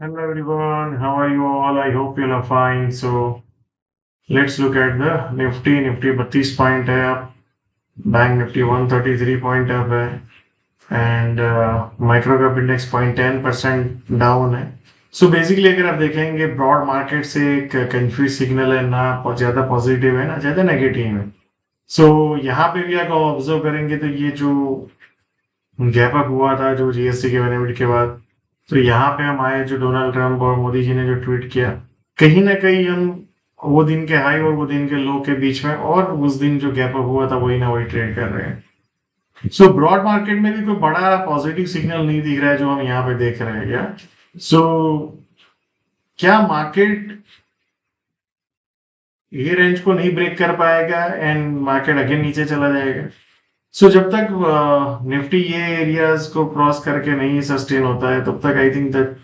Hello everyone, how are you all? I hope you are fine. So let's look at the Nifty. Nifty 32 point है अब, bank Nifty 133 point अब है and micro cap index 0.10% down है. So basically अगर आप देखेंगे broad market से एक कंफ्यूज सिग्नल है, ना ज्यादा पॉजिटिव है ना ज्यादा नेगेटिव है. सो यहाँ पे भी अगर ऑब्जर्व करेंगे तो ये जो गैप अप हुआ था जो जीएसटी के बेनिफिट के बाद, तो यहाँ पे हम आए जो डोनाल्ड ट्रंप और मोदी जी ने जो ट्वीट किया, कहीं ना कहीं हम वो दिन के हाई और वो दिन के लो के बीच में और उस दिन जो गैप अप हुआ था वही ना वही ट्रेड कर रहे हैं. सो ब्रॉड मार्केट में भी कोई बड़ा पॉजिटिव सिग्नल नहीं दिख रहा है जो हम यहाँ पे देख रहे हैं क्या. सो क्या मार्केट ये रेंज को नहीं ब्रेक कर पाएगा एंड मार्केट अगेन नीचे चला जाएगा. सो जब तक निफ्टी ये एरियाज को क्रॉस करके नहीं सस्टेन होता है तब तक I think that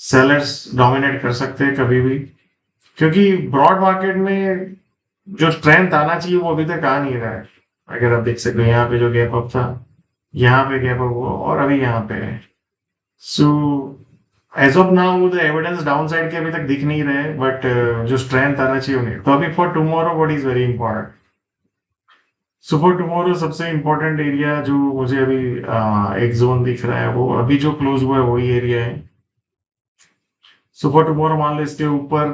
sellers dominate कर सकते हैं कभी भी, क्योंकि ब्रॉड मार्केट में जो स्ट्रेंथ आना चाहिए वो अभी तक आ नहीं रहा है. अगर आप देख सकते हो यहाँ पे जो गैप अप था, यहाँ पे गैप अप हुआ और अभी यहाँ पे है. So as of now the evidence down side के अभी तक दिख नहीं रहे, बट जो स्ट्रेंथ आना चाहिए उन्हें. तो अभी for tomorrow what is very important, so for tomorrow सबसे इंपॉर्टेंट एरिया जो मुझे अभी एक जोन दिख रहा है वो अभी जो क्लोज हुआ है वही एरिया है. सो फॉर टुमारो मान लो इसके ऊपर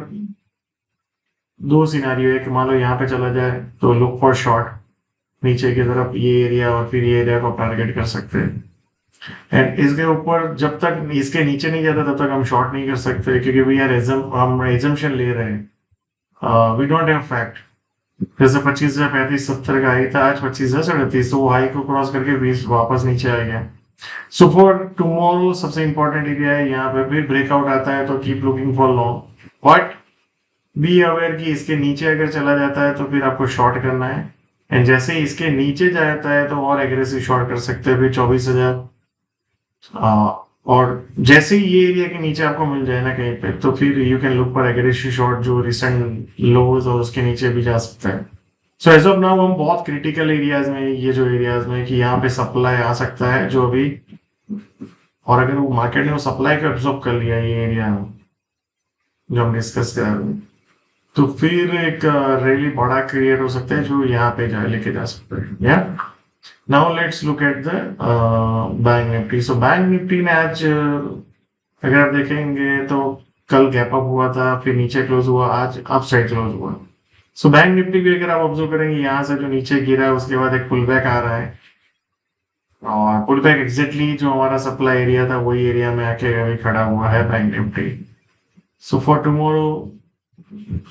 दो सिनारियो है कि मान लो यहाँ पे चला जाए तो लुक फॉर शॉर्ट नीचे की तरफ ये एरिया और फिर ये एरिया को टारगेट कर सकते हैं. एंड इसके ऊपर जब तक इसके नीचे नहीं जाता तब तक हम शॉर्ट नहीं कर सकते, क्योंकि हम एजम्पशन ले रहे हैं, वी डोंट हैव फैक्ट. जैसे 25,035-70 का हाई था, आज 25,037, तो वो हाई को क्रॉस करके 20 वापस नीचे आ गया. सो फॉर टुमारो सबसे इंपॉर्टेंट एरिया है यहाँ पे. फिर ब्रेकआउट आता है तो keep looking for long, but be aware कि इसके नीचे अगर चला जाता है तो फिर आपको शॉर्ट करना है. एंड जैसे ही इसके नीचे जाता है तो और एग्रेसिव शॉर्ट कर सकते हैं फिर 24,000. और जैसे ही ये एरिया के नीचे आपको मिल जाए ना कहीं पे, तो फिर you can look for aggressive short जो रिसेंट लोज और उसके नीचे भी जा सकता है. सो एज ऑफ नाउ हम बहुत क्रिटिकल एरियाज में, ये जो एरियाज में कि यहाँ पे सप्लाई आ सकता है जो अभी, और अगर वो मार्केट ने वो सप्लाई को एब्जॉर्ब कर लिया ये एरिया में जो हम डिस्कस कर रहे हैं, तो फिर एक रैली बड़ा क्रिएट हो सकता है जो यहाँ पे लेके जा सकता है. या now let's look at the bank Nifty. So bank Nifty ने आज अगर आप देखेंगे तो कल गैप अप हुआ था, फिर नीचे क्लोज हुआ, आज अप साइड क्लोज हुआ. सो बैंक निफ्टी भी अगर आप ऑब्जर्व करेंगे यहाँ से जो नीचे गिरा है उसके बाद एक पुल बैक आ रहा है, और पुल बैक एग्जैक्टली जो हमारा सप्लाई एरिया था वही एरिया में आके अभी खड़ा हुआ है bank Nifty. So for tomorrow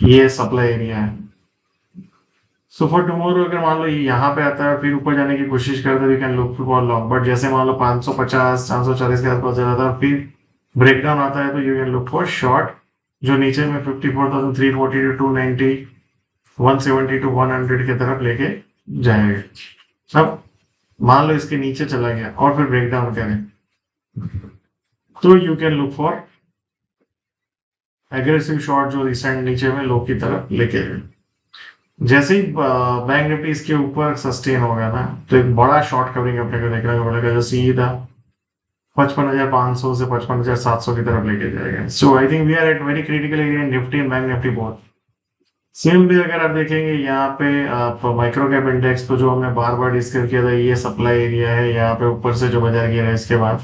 ये सप्लाई एरिया है. सो फॉर टुमारो अगर मान लो ये यहाँ पे आता है फिर ऊपर जाने की कोशिश करते हैं, we can look for long. But जैसे मान लो 550 440 के आसपास चला था फिर ब्रेकडाउन आता है तो you can look for short जो नीचे में 54,340 टू 290 170 टू 100 की तरफ लेके जाएगा. अब मान लो इसके नीचे चला गया और फिर ब्रेकडाउन करें तो you can look for aggressive short जो रिसेंट नीचे में लो की तरफ लेके जाए. जैसे ही बैंक निफ्टी इसके ऊपर सस्टेन होगा ना तो एक बड़ा शॉर्ट कवरिंग अपने को देखने को मिलेगा जो सीधा 55,500 से 55,700 की तरफ लेके जाएगा. So I think we are at very critical area in Nifty and bank Nifty both. Same भी अगर आप देखेंगे यहाँ पे आप माइक्रो कैप इंडेक्स तो जो हमने बार बार डिस्कस किया था ये सप्लाई एरिया है, यहाँ पे ऊपर से जो बाजार गिरा है इसके बाद.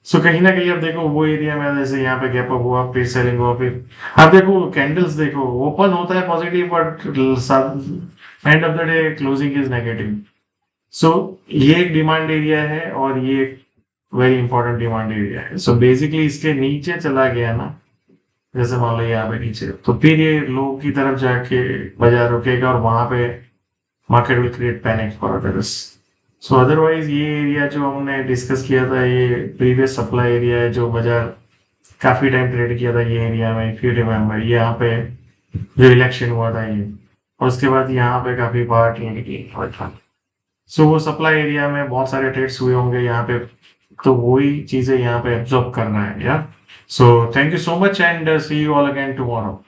सो कहीं ना कहीं आप देखो वो एरिया में जैसे यहाँ पे गैप अप हुआ फिर सेलिंग हुआ, फिर आप देखो कैंडल्स देखो ओपन होता है positive but end of the day closing is negative. So ये एक डिमांड एरिया है और ये एक वेरी इंपॉर्टेंट डिमांड एरिया है. सो बेसिकली इसके नीचे चला गया ना, जैसे मान लो यहाँ पे नीचे, तो फिर ये लो की तरफ जाके बाजार रुकेगा और वहां पे market will create panic for others. So otherwise ये एरिया जो हमने डिस्कस किया था ये प्रीवियस सप्लाई एरिया है जो बाजार काफी टाइम ट्रेड किया था ये एरिया में. इफ यू रिमेम्बर यहाँ पे जो इलेक्शन हुआ था ये, और उसके बाद यहाँ पे काफी बार ट्रेड किया. सो वो सप्लाई एरिया में बहुत सारे ट्रेड्स हुए होंगे यहाँ पे, तो वही चीजें यहाँ पे एब्जॉर्ब करना है. या so thank you so much and see you all again tomorrow.